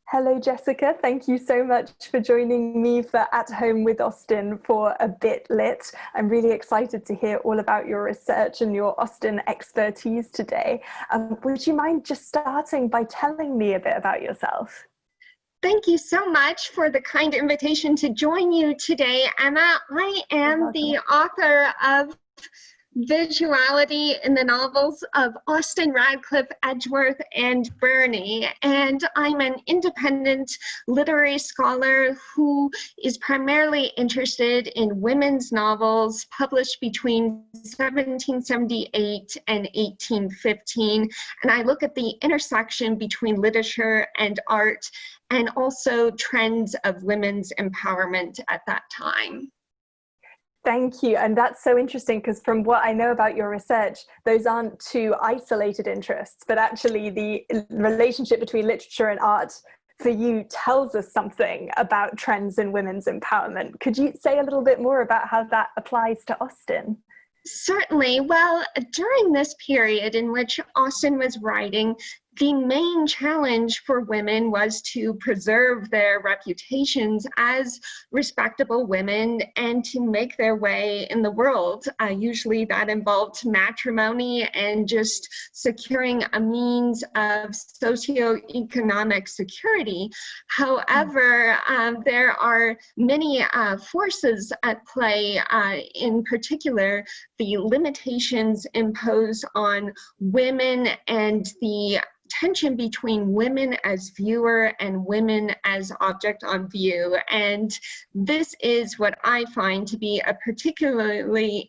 Hello, Jessica. Thank you so much for joining me for At Home with Austen for a bit lit. I'm really excited to hear all about your research and your Austen expertise today. Would you mind just starting by telling me a bit about yourself? Thank you so much for the kind invitation to join you today, Emma. I You're am welcome. the author of Visuality in the novels of Austen, Radcliffe, Edgeworth, and Burney. And I'm an independent literary scholar who is primarily interested in women's novels published between 1778 and 1815. And I look at the intersection between literature and art and also trends of women's empowerment at that time. Thank you. And that's so interesting because from what I know about your research, those aren't two isolated interests, but actually the relationship between literature and art for you tells us something about trends in women's empowerment. Could you say a little bit more about how that applies to Austen? Certainly. Well, during this period in which Austen was writing, the main challenge for women was to preserve their reputations as respectable women and to make their way in the world. Usually that involved matrimony and just securing a means of socioeconomic security. However, there are many forces at play, in particular, the limitations imposed on women and the tension between women as viewer and women as object on view. And this is what I find to be a particularly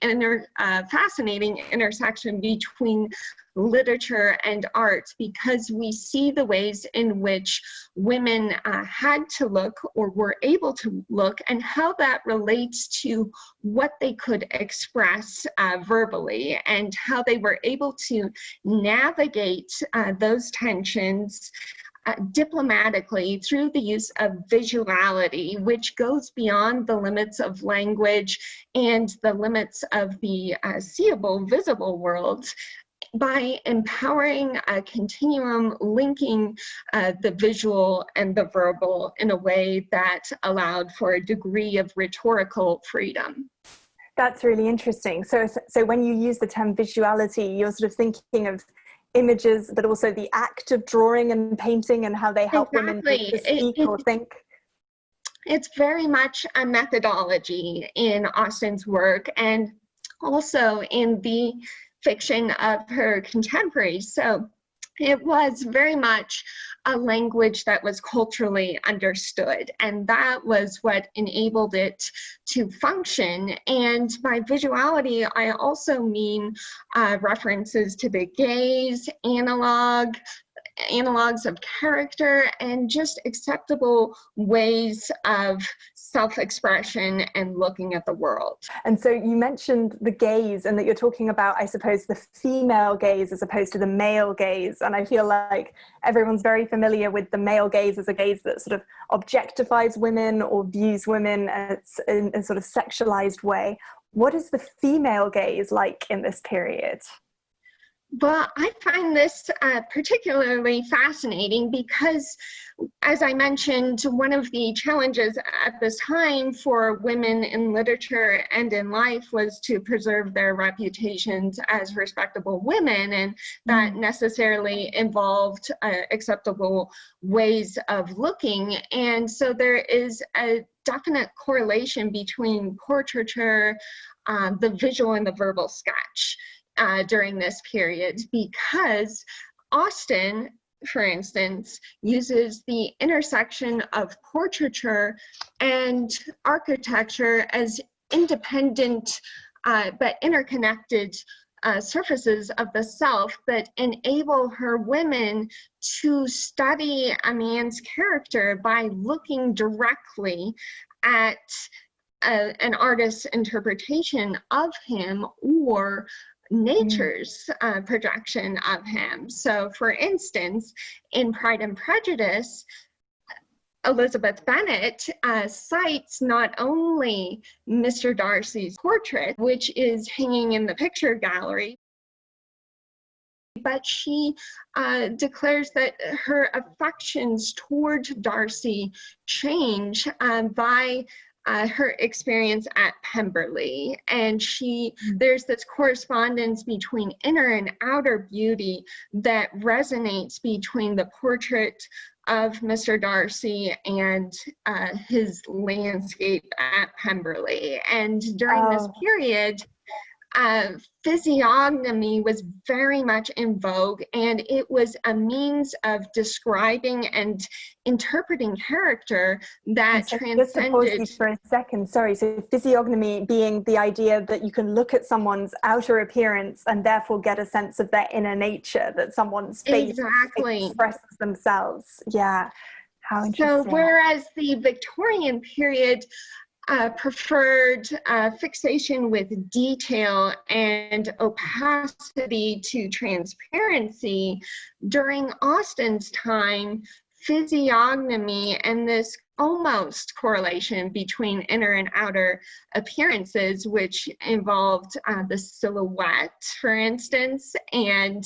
fascinating intersection between literature and art, because we see the ways in which women had to look or were able to look and how that relates to what they could express verbally and how they were able to navigate those tensions diplomatically through the use of visuality, which goes beyond the limits of language and the limits of the seeable, visible world, by empowering a continuum linking the visual and the verbal in a way that allowed for a degree of rhetorical freedom. That's really interesting. So when you use the term visuality, you're sort of thinking of images, but also the act of drawing and painting and how they help women Exactly. to speak or think. It's very much a methodology in Austen's work and also in the fiction of her contemporaries. So it was very much a language that was culturally understood, and that was what enabled it to function. And by visuality, I also mean references to the gaze, analogs of character, and just acceptable ways of self-expression and looking at the world. And so you mentioned the gaze and that you're talking about, I suppose, the female gaze as opposed to the male gaze. And I feel like everyone's very familiar with the male gaze as a gaze that sort of objectifies women or views women as in a sort of sexualized way. What is the female gaze like in this period? Well, I find this particularly fascinating because, as I mentioned, one of the challenges at this time for women in literature and in life was to preserve their reputations as respectable women, and that necessarily involved acceptable ways of looking. And so there is a definite correlation between portraiture, the visual and the verbal sketch. During this period, because Austen, for instance, uses the intersection of portraiture and architecture as independent but interconnected surfaces of the self that enable her women to study a man's character by looking directly at an artist's interpretation of him or nature's projection of him. So, for instance, in Pride and Prejudice, Elizabeth Bennet cites not only Mr. Darcy's portrait, which is hanging in the picture gallery, but she declares that her affections toward Darcy change by her experience at Pemberley. And there's this correspondence between inner and outer beauty that resonates between the portrait of Mr. Darcy and his landscape at Pemberley. And during this period, physiognomy was very much in vogue, and it was a means of describing and interpreting character that transcended. Just to pause you for a second, sorry. So physiognomy being the idea that you can look at someone's outer appearance and therefore get a sense of their inner nature, that someone's face expresses themselves. Yeah, how interesting. So whereas the Victorian period preferred fixation with detail and opacity to transparency, during Austen's time, physiognomy and this almost correlation between inner and outer appearances, which involved the silhouette, for instance, and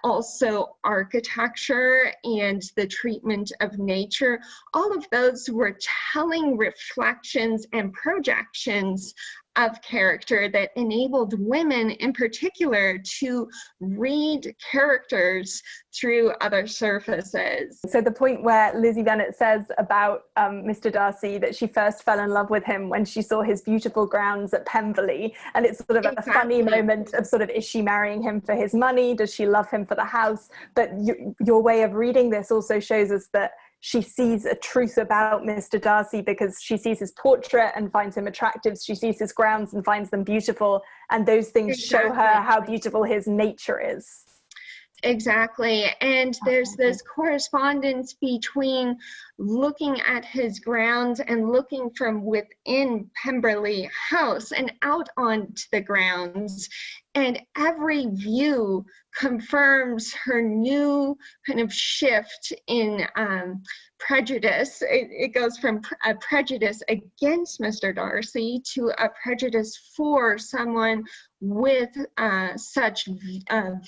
also architecture and the treatment of nature. All of those were telling reflections and projections of character that enabled women in particular to read characters through other surfaces. So the point where Lizzie Bennet says about Mr. Darcy that she first fell in love with him when she saw his beautiful grounds at Pemberley, and it's sort of a funny moment of sort of, is she marrying him for his money? Does she love him for the house? But your way of reading this also shows us that she sees a truth about Mr. Darcy because she sees his portrait and finds him attractive. She sees his grounds and finds them beautiful. And those things show her how beautiful his nature is. Exactly. And there's this correspondence between looking at his grounds and looking from within Pemberley House and out onto the grounds. And every view confirms her new kind of shift in prejudice. It goes from a prejudice against Mr. Darcy to a prejudice for someone with such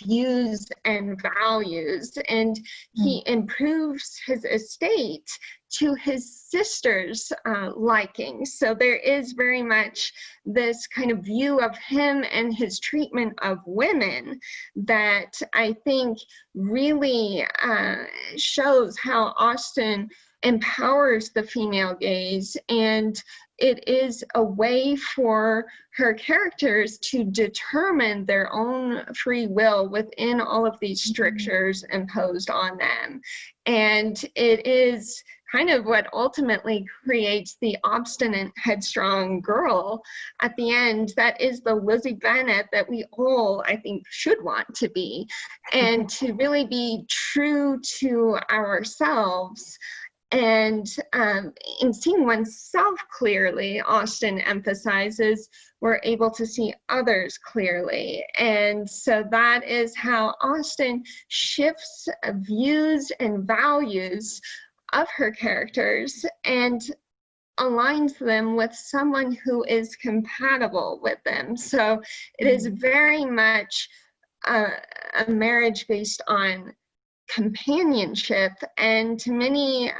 views and values. And he improves his estate to his sister's liking. So there is very much this kind of view of him and his treatment of women that I think really shows how Austen empowers the female gaze, and it is a way for her characters to determine their own free will within all of these strictures imposed on them. And it is kind of what ultimately creates the obstinate, headstrong girl at the end that is the Lizzie Bennet that we all, I think, should want to be, and to really be true to ourselves. And in seeing oneself clearly, Austen emphasizes we're able to see others clearly. And so that is how Austen shifts views and values of her characters and aligns them with someone who is compatible with them. So it is very much a marriage based on companionship and to many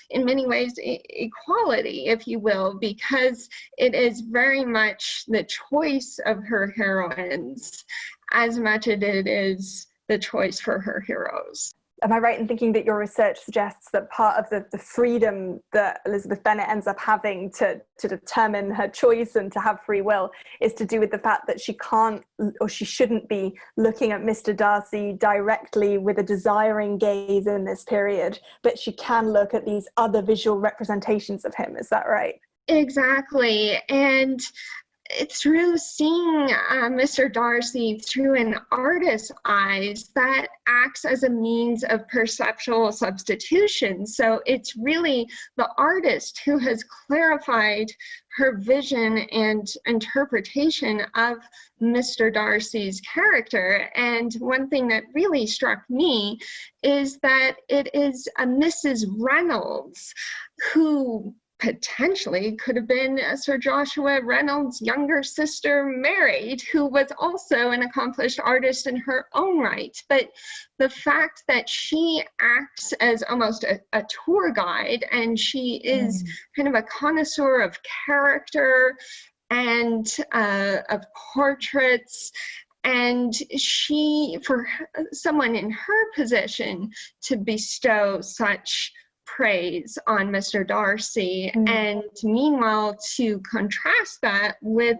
in many ways equality, if you will, because it is very much the choice of her heroines as much as it is the choice for her heroes. Am I right in thinking that your research suggests that part of the freedom that Elizabeth Bennet ends up having to determine her choice and to have free will is to do with the fact that she can't, or she shouldn't be, looking at Mr. Darcy directly with a desiring gaze in this period, but she can look at these other visual representations of him? Is that right? Exactly. And through seeing Mr. Darcy through an artist's eyes, that acts as a means of perceptual substitution. So it's really the artist who has clarified her vision and interpretation of Mr. Darcy's character. And one thing that really struck me is that it is a Mrs. Reynolds who potentially could have been Sir Joshua Reynolds' younger sister, Mary, who was also an accomplished artist in her own right. But the fact that she acts as almost a tour guide, and she is kind of a connoisseur of character and of portraits, and she, for someone in her position to bestow such praise on Mr. Darcy, and meanwhile to contrast that with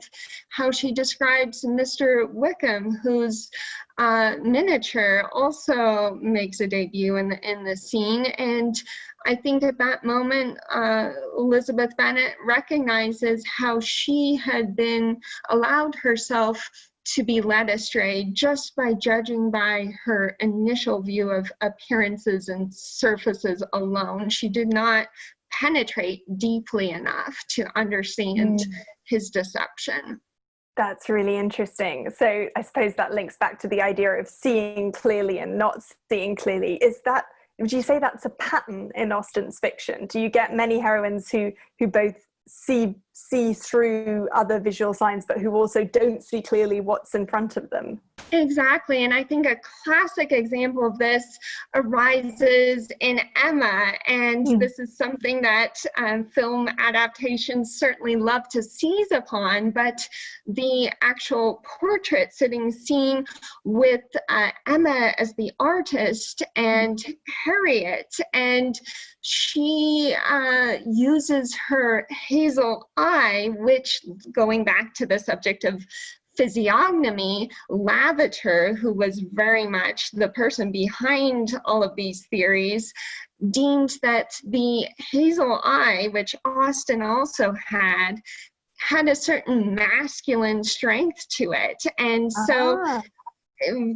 how she describes Mr. Wickham, whose miniature also makes a debut in the scene. And I think at that moment, Elizabeth Bennet recognizes how she had been allowed herself to be led astray just by judging by her initial view of appearances and surfaces alone. She did not penetrate deeply enough to understand his deception. That's really interesting. So I suppose that links back to the idea of seeing clearly and not seeing clearly. Would you say that's a pattern in Austen's fiction? Do you get many heroines who both see through other visual signs, but who also don't see clearly what's in front of them? Exactly, and I think a classic example of this arises in Emma, and this is something that film adaptations certainly love to seize upon, but the actual portrait sitting scene with Emma as the artist and Harriet, and she uses her hazel eye, which, going back to the subject of physiognomy, Lavater, who was very much the person behind all of these theories, deemed that the hazel eye, which Austen also had a certain masculine strength to it. And so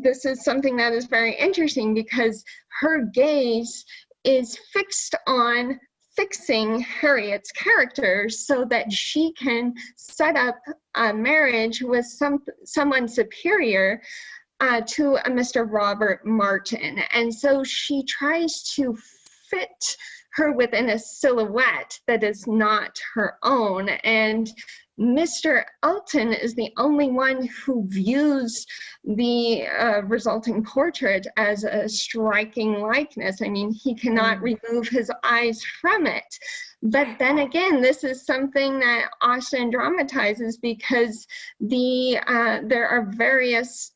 this is something that is very interesting, because her gaze is fixed on fixing Harriet's character so that she can set up a marriage with someone superior to a Mr. Robert Martin. And so she tries to fit her within a silhouette that is not her own. And Mr. Elton is the only one who views the resulting portrait as a striking likeness. I mean, he cannot remove his eyes from it. But then again, this is something that Austen dramatizes, because there are various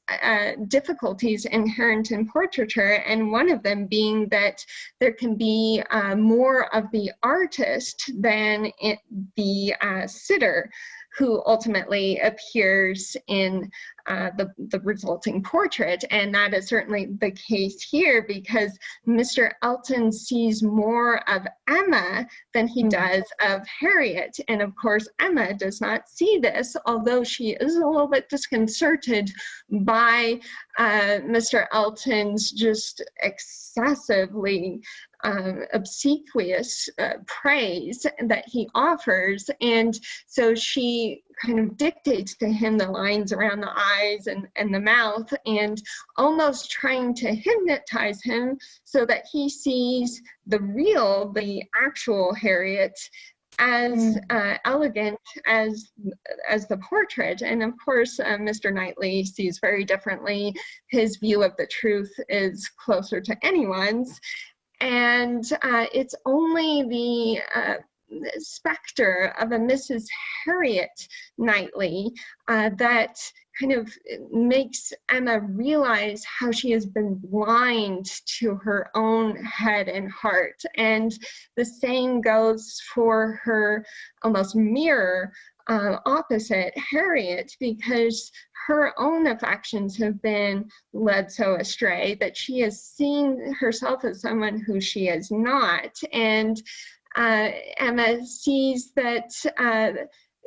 difficulties inherent in portraiture, and one of them being that there can be more of the artist than the sitter, who ultimately appears in the resulting portrait. And that is certainly the case here, because Mr. Elton sees more of Emma than he does of Harriet. And of course, Emma does not see this, although she is a little bit disconcerted by Mr. Elton's just excessively obsequious praise that he offers. And so she kind of dictates to him the lines around the eyes and the mouth, and almost trying to hypnotize him so that he sees the actual Harriet as elegant as the portrait. And of course, Mr. Knightley sees very differently. His view of the truth is closer to anyone's. And it's only the specter of a Mrs. Harriet Knightley that kind of makes Emma realize how she has been blind to her own head and heart. And the same goes for her almost mirror opposite, Harriet, because her own affections have been led so astray that she has seen herself as someone who she is not. And Emma sees that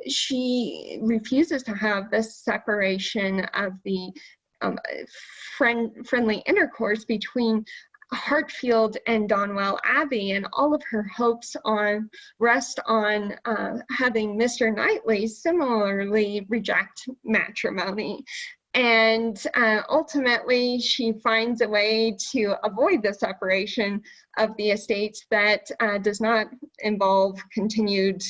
she refuses to have this separation of the friendly intercourse between Hartfield and Donwell Abbey, and all of her hopes rest on having Mr. Knightley similarly reject matrimony. And ultimately, she finds a way to avoid the separation of the estates that does not involve continued,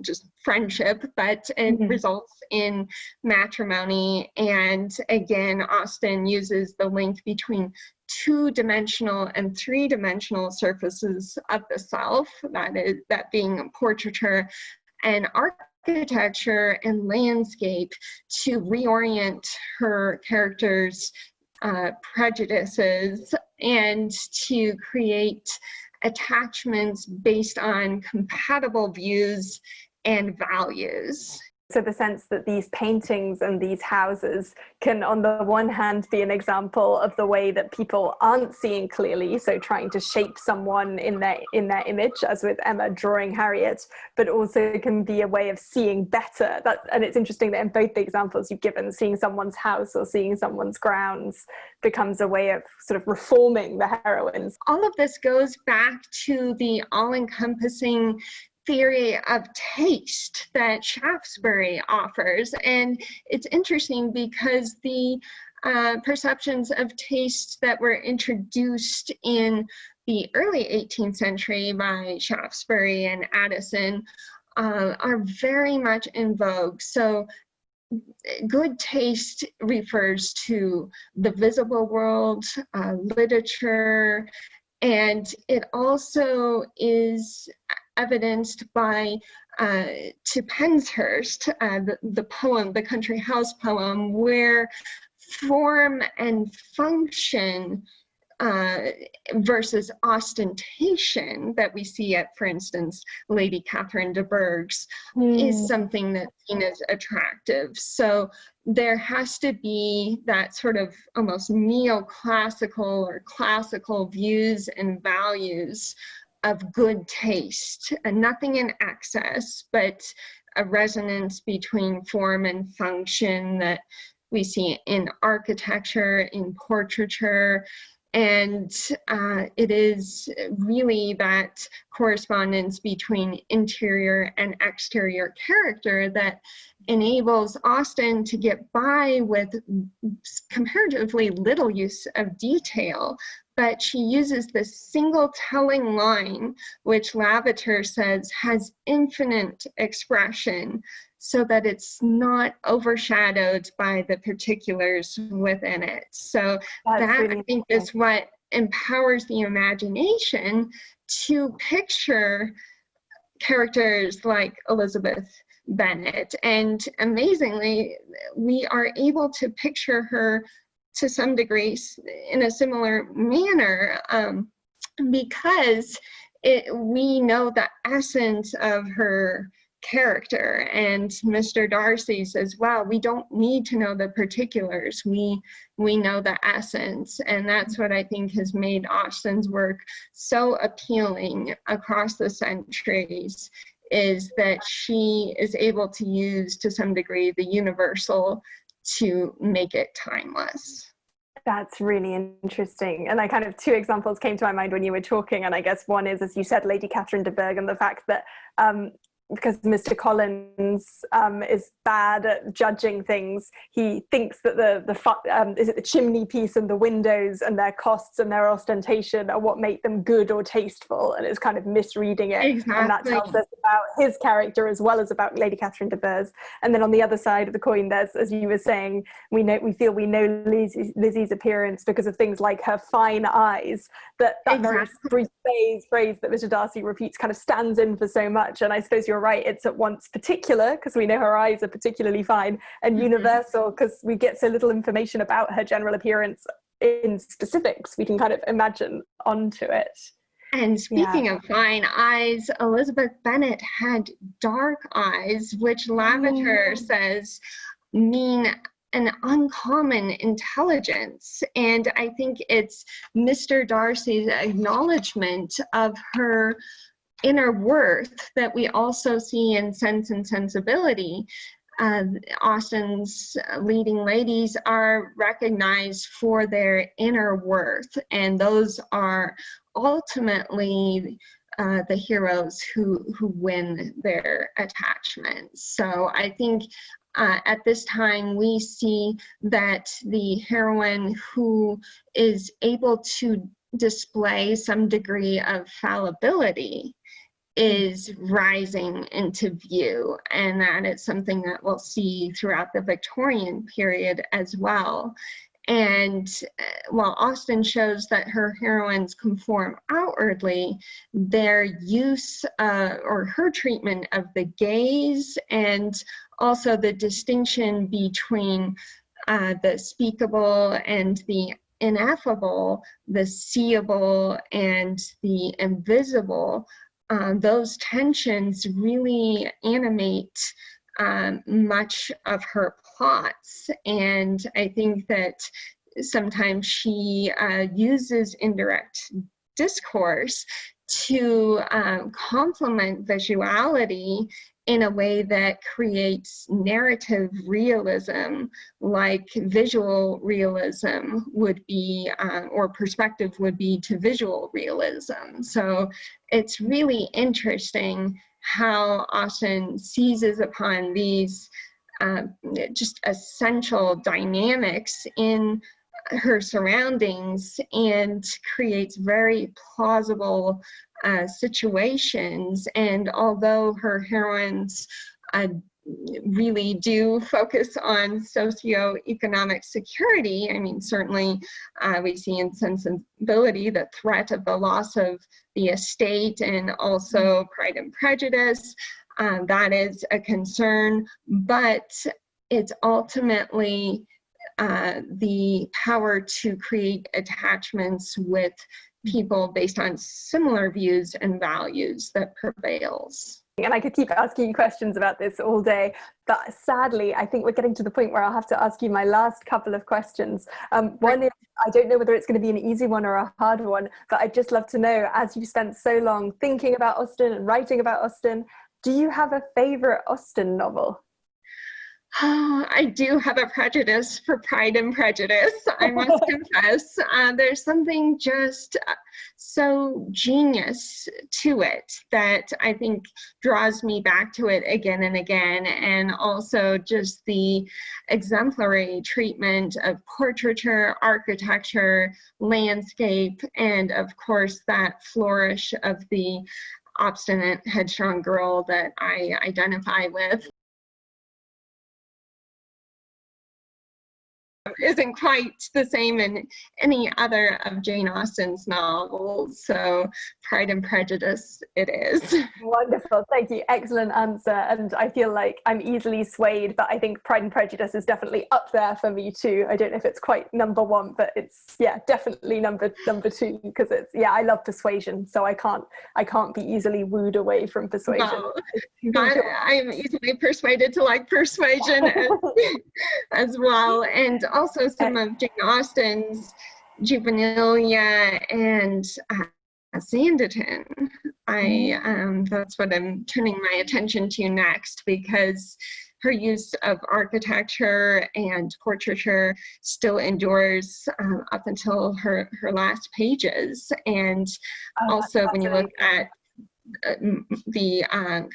just friendship, but it results in matrimony. And again, Austen uses the link between two-dimensional and three-dimensional surfaces of the self, that being portraiture and architecture and landscape, to reorient her characters' prejudices and to create attachments based on compatible views and values. So the sense that these paintings and these houses can, on the one hand, be an example of the way that people aren't seeing clearly, so trying to shape someone in their image, as with Emma drawing Harriet, but also can be a way of seeing better. And it's interesting that in both the examples you've given, seeing someone's house or seeing someone's grounds becomes a way of sort of reforming the heroines. All of this goes back to the all-encompassing theory of taste that Shaftesbury offers. And it's interesting because the perceptions of taste that were introduced in the early 18th century by Shaftesbury and Addison are very much in vogue. So good taste refers to the visible world, literature, and it also is evidenced by to Penshurst, the poem, the country house poem, where form and function versus ostentation that we see at, for instance, Lady Catherine de Bourgh's is something that's seen as attractive. So there has to be that sort of almost neoclassical or classical views and values of good taste, and nothing in excess, but a resonance between form and function that we see in architecture, in portraiture. And it is really that correspondence between interior and exterior character that enables Austen to get by with comparatively little use of detail. But she uses this single telling line, which Lavater says has infinite expression, so that it's not overshadowed by the particulars within it. So that, really, I think, is what empowers the imagination to picture characters like Elizabeth Bennet. And amazingly, we are able to picture her to some degree in a similar manner, because we know the essence of her character. And Mr. Darcy says, well, we don't need to know the particulars, we know the essence. And that's what I think has made Austen's work so appealing across the centuries, is that she is able to use, to some degree, the universal to make it timeless. That's really interesting. And I kind of, two examples came to my mind when you were talking. And I guess one is, as you said, Lady Catherine de Bourgh, and the fact that because Mr. Collins is bad at judging things, he thinks that the chimney piece and the windows and their costs and their ostentation are what make them good or tasteful, and it's kind of misreading it. Exactly. And that tells us about his character as well as about Lady Catherine de Bourgh's. And then on the other side of the coin, there's, as you were saying, we feel we know Lizzie's appearance because of things like her fine eyes. That very brief phrase that Mr. Darcy repeats kind of stands in for so much. And I suppose you're right, it's at once particular because we know her eyes are particularly fine, and universal because we get so little information about her general appearance in specifics. We can kind of imagine onto it. And speaking of fine eyes, Elizabeth Bennet had dark eyes, which Lavater says mean an uncommon intelligence. And I think it's Mr. Darcy's acknowledgement of her inner worth that we also see in Sense and Sensibility. Austen's leading ladies are recognized for their inner worth, and those are ultimately the heroes who win their attachments. So I think at this time, we see that the heroine who is able to display some degree of fallibility is rising into view, and that is something that we'll see throughout the Victorian period as well. And while Austen shows that her heroines conform outwardly, their use or her treatment of the gaze, and also the distinction between the speakable and the ineffable, the seeable and the invisible, those tensions really animate much of her plots. And I think that sometimes she uses indirect discourse to complement visuality in a way that creates narrative realism, like visual realism would be, or perspective would be to visual realism. So it's really interesting how Austen seizes upon these just essential dynamics in her surroundings and creates very plausible situations. And although her heroines really do focus on socioeconomic security, I mean, certainly we see in Sensibility the threat of the loss of the estate, and also Pride and Prejudice, that is a concern, but it's ultimately the power to create attachments with people based on similar views and values that prevails. And I could keep asking you questions about this all day, but sadly, I think we're getting to the point where I'll have to ask you my last couple of questions. One is, I don't know whether it's going to be an easy one or a hard one, but I'd just love to know, as you spent so long thinking about Austen and writing about Austen, do you have a favorite Austen novel? I do have a prejudice for Pride and Prejudice, I must confess. There's something just so genius to it that I think draws me back to it again and again, and also just the exemplary treatment of portraiture, architecture, landscape, and of course that flourish of the obstinate, headstrong girl that I identify with. Isn't quite the same in any other of Jane Austen's novels, so Pride and Prejudice it is. Wonderful, thank you, excellent answer. And I feel like I'm easily swayed, but I think Pride and Prejudice is definitely up there for me too. I don't know if it's quite number one, but it's, yeah, definitely number two, because it's, yeah, I love persuasion, so I can't be easily wooed away from persuasion. No, I'm easily persuaded to like persuasion as well, and also some of Jane Austen's juvenilia and Sanditon. That's what I'm turning my attention to next, because her use of architecture and portraiture still endures up until her last pages. And also when you look at the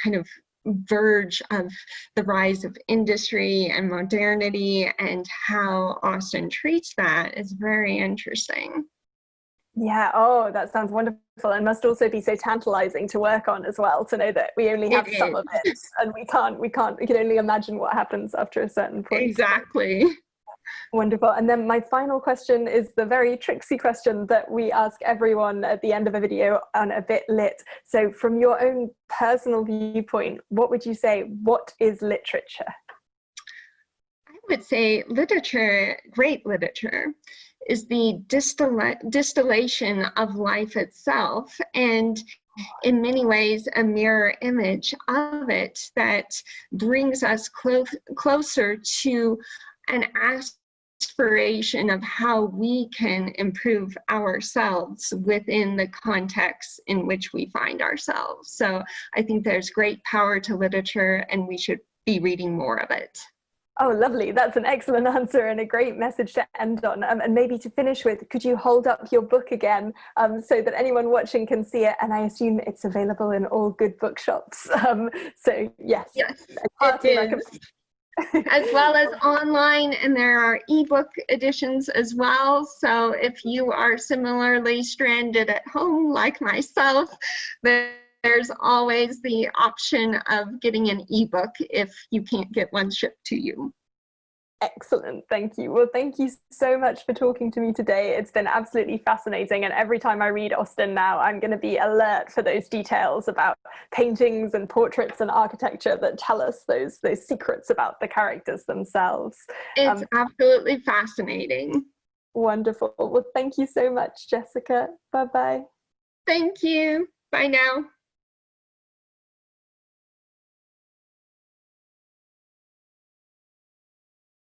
kind of verge of the rise of industry and modernity and how Austen treats that is very interesting. Yeah, oh, that sounds wonderful, and must also be so tantalizing to work on as well, to know that we only have some of it, and we can only imagine what happens after a certain point. Exactly. Wonderful. And then my final question is the very tricksy question that we ask everyone at the end of a video on A Bit Lit. So from your own personal viewpoint, what would you say, what is literature? I would say literature, great literature, is the distillation of life itself, and in many ways a mirror image of it that brings us closer to an aspiration of how we can improve ourselves within the context in which we find ourselves. So I think there's great power to literature, and we should be reading more of it. Oh, lovely. That's an excellent answer and a great message to end on. And maybe to finish with, could you hold up your book again so that anyone watching can see it? And I assume it's available in all good bookshops. So yes. Yes, it is. as well as online, and there are ebook editions as well. So if you are similarly stranded at home like myself, there's always the option of getting an ebook if you can't get one shipped to you. Excellent, thank you. Well, thank you so much for talking to me today. It's been absolutely fascinating, and every time I read Austen now, I'm going to be alert for those details about paintings and portraits and architecture that tell us those secrets about the characters themselves. It's absolutely fascinating. Wonderful. Well, thank you so much, Jessica. Bye-bye. Thank you. Bye now.